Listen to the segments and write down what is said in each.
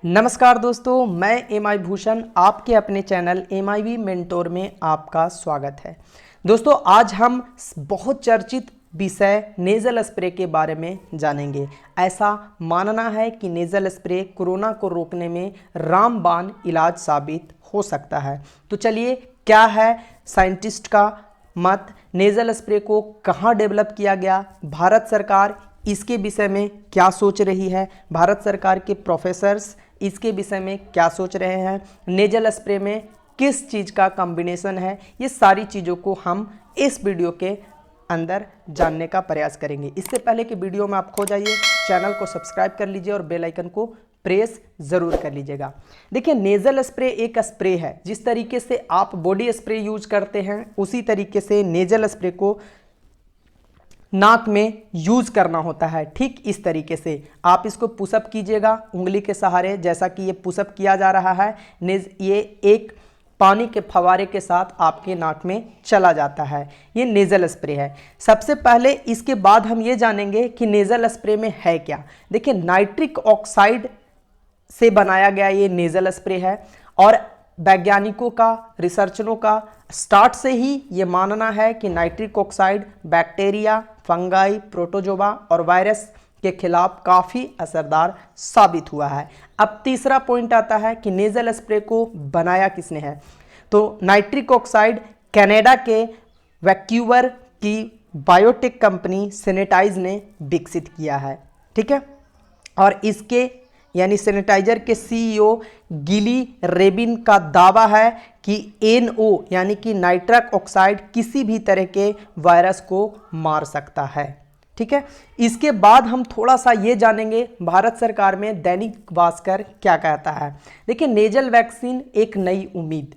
नमस्कार दोस्तों, मैं एमआई भूषण आपके अपने चैनल एमआईवी मेंटोर में आपका स्वागत है। दोस्तों, आज हम बहुत चर्चित विषय नेज़ल स्प्रे के बारे में जानेंगे। ऐसा मानना है कि नेज़ल स्प्रे कोरोना को रोकने में रामबाण इलाज साबित हो सकता है। तो चलिए, क्या है साइंटिस्ट का मत, नेज़ल स्प्रे को कहाँ डेवलप किया गया, भारत सरकार इसके विषय में क्या सोच रही है, भारत सरकार के प्रोफेसर्स इसके विषय में क्या सोच रहे हैं, नेज़ल स्प्रे में किस चीज़ का कॉम्बिनेशन है, ये सारी चीज़ों को हम इस वीडियो के अंदर जानने का प्रयास करेंगे। इससे पहले कि वीडियो में आप खो जाइए, चैनल को सब्सक्राइब कर लीजिए और बेल आइकन को प्रेस ज़रूर कर लीजिएगा। देखिए, नेज़ल स्प्रे एक स्प्रे है। जिस तरीके से आप बॉडी स्प्रे यूज करते हैं, उसी तरीके से नेज़ल स्प्रे को नाक में यूज करना होता है। ठीक इस तरीके से आप इसको पुशअप कीजिएगा उंगली के सहारे, जैसा कि ये पुशअप किया जा रहा है। ये एक पानी के फवारे के साथ आपके नाक में चला जाता है। ये नेज़ल स्प्रे है। सबसे पहले इसके बाद हम ये जानेंगे कि नेज़ल स्प्रे में है क्या। देखिए, नाइट्रिक ऑक्साइड से बनाया गया ये नेज़ल स्प्रे है और वैज्ञानिकों का, रिसर्चरों का स्टार्ट से ही ये मानना है कि nitric oxide bacteria, fungi, protozoa और वायरस के खिलाफ काफ़ी असरदार साबित हुआ है। अब तीसरा पॉइंट आता है कि नेज़ल स्प्रे को बनाया किसने है। तो नाइट्रिक ऑक्साइड कनाडा के वैंकूवर की बायोटेक कंपनी सैनिटाइज ने विकसित किया है। ठीक है, और इसके यानी सैनिटाइजर के सीईओ गिली रेबिन का दावा है कि NO यानी कि नाइट्रिक ऑक्साइड किसी भी तरह के वायरस को मार सकता है। ठीक है, इसके बाद हम थोड़ा सा ये जानेंगे भारत सरकार में दैनिक भास्कर क्या कहता है। देखिए, नेज़ल वैक्सीन एक नई उम्मीद।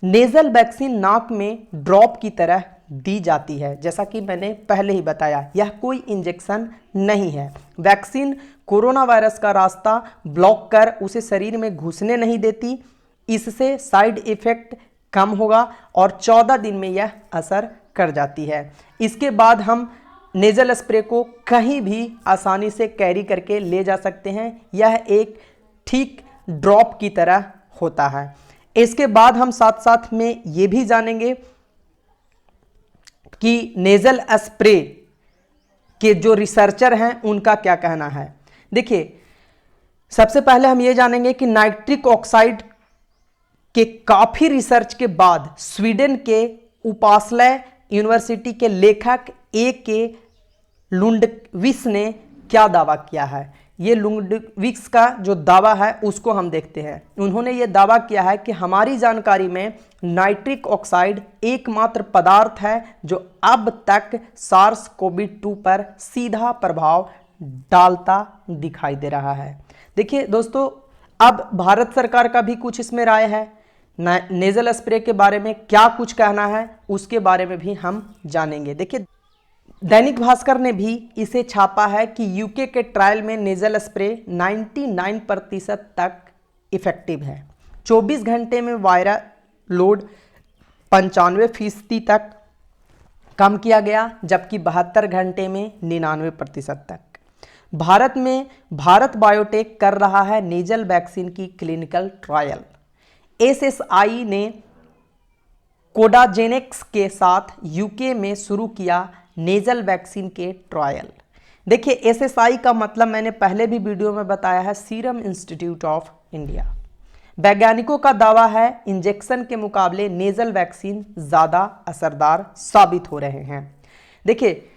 नेज़ल वैक्सीन नाक में ड्रॉप की तरह दी जाती है। जैसा कि मैंने पहले ही बताया, यह कोई इंजेक्शन नहीं है। वैक्सीन कोरोना वायरस का रास्ता ब्लॉक कर उसे शरीर में घुसने नहीं देती। इससे साइड इफेक्ट कम होगा और 14 दिन में यह असर कर जाती है। इसके बाद हम नेज़ल स्प्रे को कहीं भी आसानी से कैरी करके ले जा सकते हैं। यह एक ठीक ड्रॉप की तरह होता है। इसके बाद हम साथ साथ में ये भी जानेंगे कि नेज़ल स्प्रे के जो रिसर्चर हैं उनका क्या कहना है। देखिए, सबसे पहले हम ये जानेंगे कि नाइट्रिक ऑक्साइड के काफ़ी रिसर्च के बाद स्वीडन के उपासलय यूनिवर्सिटी के लेखक के लुंडविक्स ने क्या दावा किया है। ये लुंडविक्स का जो दावा है उसको हम देखते हैं। उन्होंने ये दावा किया है कि हमारी जानकारी में नाइट्रिक ऑक्साइड एकमात्र पदार्थ है जो अब तक SARS-CoV-2 पर सीधा प्रभाव डालता दिखाई दे रहा है। देखिए दोस्तों, अब भारत सरकार का भी कुछ इसमें राय है। नेज़ल स्प्रे के बारे में क्या कुछ कहना है उसके बारे में भी हम जानेंगे। देखिए, दैनिक भास्कर ने भी इसे छापा है कि यूके के ट्रायल में नेज़ल स्प्रे 99% तक इफेक्टिव है। 24 घंटे में वायरल लोड 95% तक कम किया गया, जबकि 72 घंटे में 99% तक। भारत में भारत बायोटेक कर रहा है नेज़ल वैक्सीन की क्लिनिकल ट्रायल। SSI ने कोडाजेनेक्स के साथ यूके में शुरू किया नेज़ल वैक्सीन के ट्रायल। देखिए, SSI का मतलब मैंने पहले भी वीडियो में बताया है, सीरम इंस्टीट्यूट ऑफ इंडिया। वैज्ञानिकों का दावा है इंजेक्शन के मुकाबले नेज़ल वैक्सीन ज़्यादा असरदार साबित हो रहे हैं। देखिए,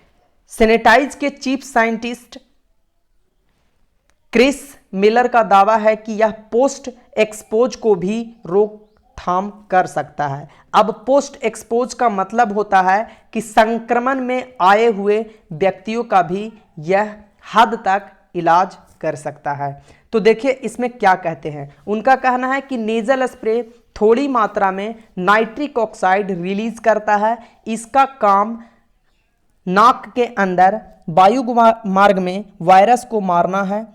सैनिटाइज के चीफ साइंटिस्ट क्रिस मिलर का दावा है कि यह पोस्ट एक्सपोज को भी रोकथाम कर सकता है। अब पोस्ट एक्सपोज का मतलब होता है कि संक्रमण में आए हुए व्यक्तियों का भी यह हद तक इलाज कर सकता है। तो देखिए, इसमें क्या कहते हैं। उनका कहना है कि नेज़ल स्प्रे थोड़ी मात्रा में नाइट्रिक ऑक्साइड रिलीज करता है। इसका काम नाक के अंदर वायु मार्ग में वायरस को मारना है।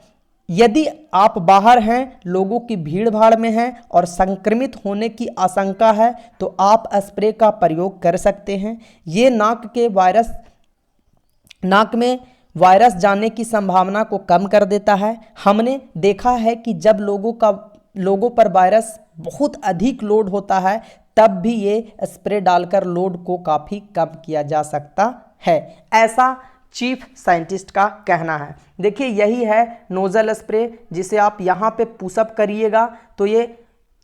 यदि आप बाहर हैं, लोगों की भीड़ भाड़ में हैं और संक्रमित होने की आशंका है, तो आप स्प्रे का प्रयोग कर सकते हैं। ये नाक में वायरस जाने की संभावना को कम कर देता है। हमने देखा है कि जब लोगों पर वायरस बहुत अधिक लोड होता है तब भी ये स्प्रे डालकर लोड को काफ़ी कम किया जा सकता है, ऐसा चीफ साइंटिस्ट का कहना है। देखिए यही है नोजल स्प्रे, जिसे आप यहाँ पे पुशअप करिएगा तो ये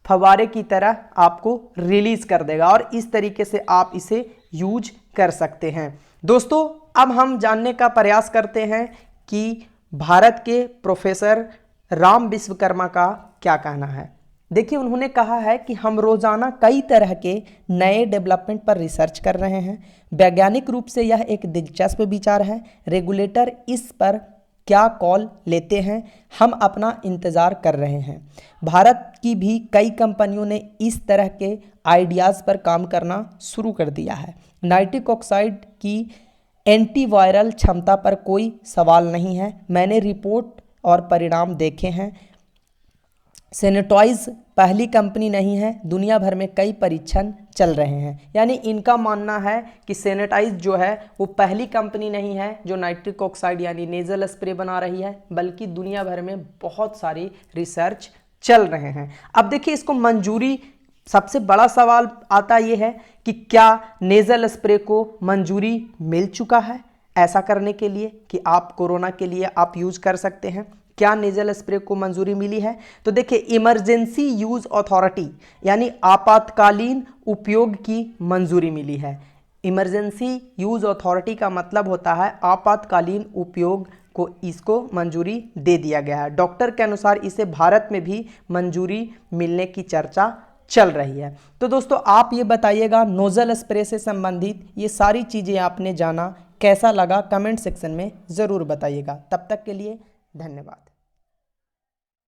फव्वारे की तरह आपको रिलीज कर देगा और इस तरीके से आप इसे यूज कर सकते हैं। दोस्तों अब हम जानने का प्रयास करते हैं कि भारत के प्रोफेसर राम विश्वकर्मा का क्या कहना है। देखिए उन्होंने कहा है कि हम रोजाना कई तरह के नए डेवलपमेंट पर रिसर्च कर रहे हैं। वैज्ञानिक रूप से यह एक दिलचस्प विचार है। रेगुलेटर इस पर क्या कॉल लेते हैं, हम अपना इंतज़ार कर रहे हैं। भारत की भी कई कंपनियों ने इस तरह के आइडियाज़ पर काम करना शुरू कर दिया है। नाइट्रिक ऑक्साइड की एंटीवायरल क्षमता पर कोई सवाल नहीं है। मैंने रिपोर्ट और परिणाम देखे हैं। सेनेटॉइज पहली कंपनी नहीं है, दुनिया भर में कई परीक्षण चल रहे हैं। यानी इनका मानना है कि सेनेटाइज जो है वो पहली कंपनी नहीं है जो नाइट्रिक ऑक्साइड यानी नेजल स्प्रे बना रही है, बल्कि दुनिया भर में बहुत सारी रिसर्च चल रहे हैं। अब देखिए इसको मंजूरी, सबसे बड़ा सवाल आता ये है कि क्या नेजल स्प्रे को मंजूरी मिल चुका है ऐसा करने के लिए कि आप कोरोना के लिए आप यूज कर सकते हैं। क्या नेजल स्प्रे को मंजूरी मिली है? तो देखिए इमरजेंसी यूज अथॉरिटी यानी आपातकालीन उपयोग की मंजूरी मिली है। इमरजेंसी यूज अथॉरिटी का मतलब होता है आपातकालीन उपयोग को, इसको मंजूरी दे दिया गया है। डॉक्टर के अनुसार इसे भारत में भी मंजूरी मिलने की चर्चा चल रही है। तो दोस्तों आप ये बताइएगा नोजल स्प्रे से संबंधित ये सारी चीज़ें आपने जाना, कैसा लगा कमेंट सेक्शन में ज़रूर बताइएगा। तब तक के लिए धन्यवाद।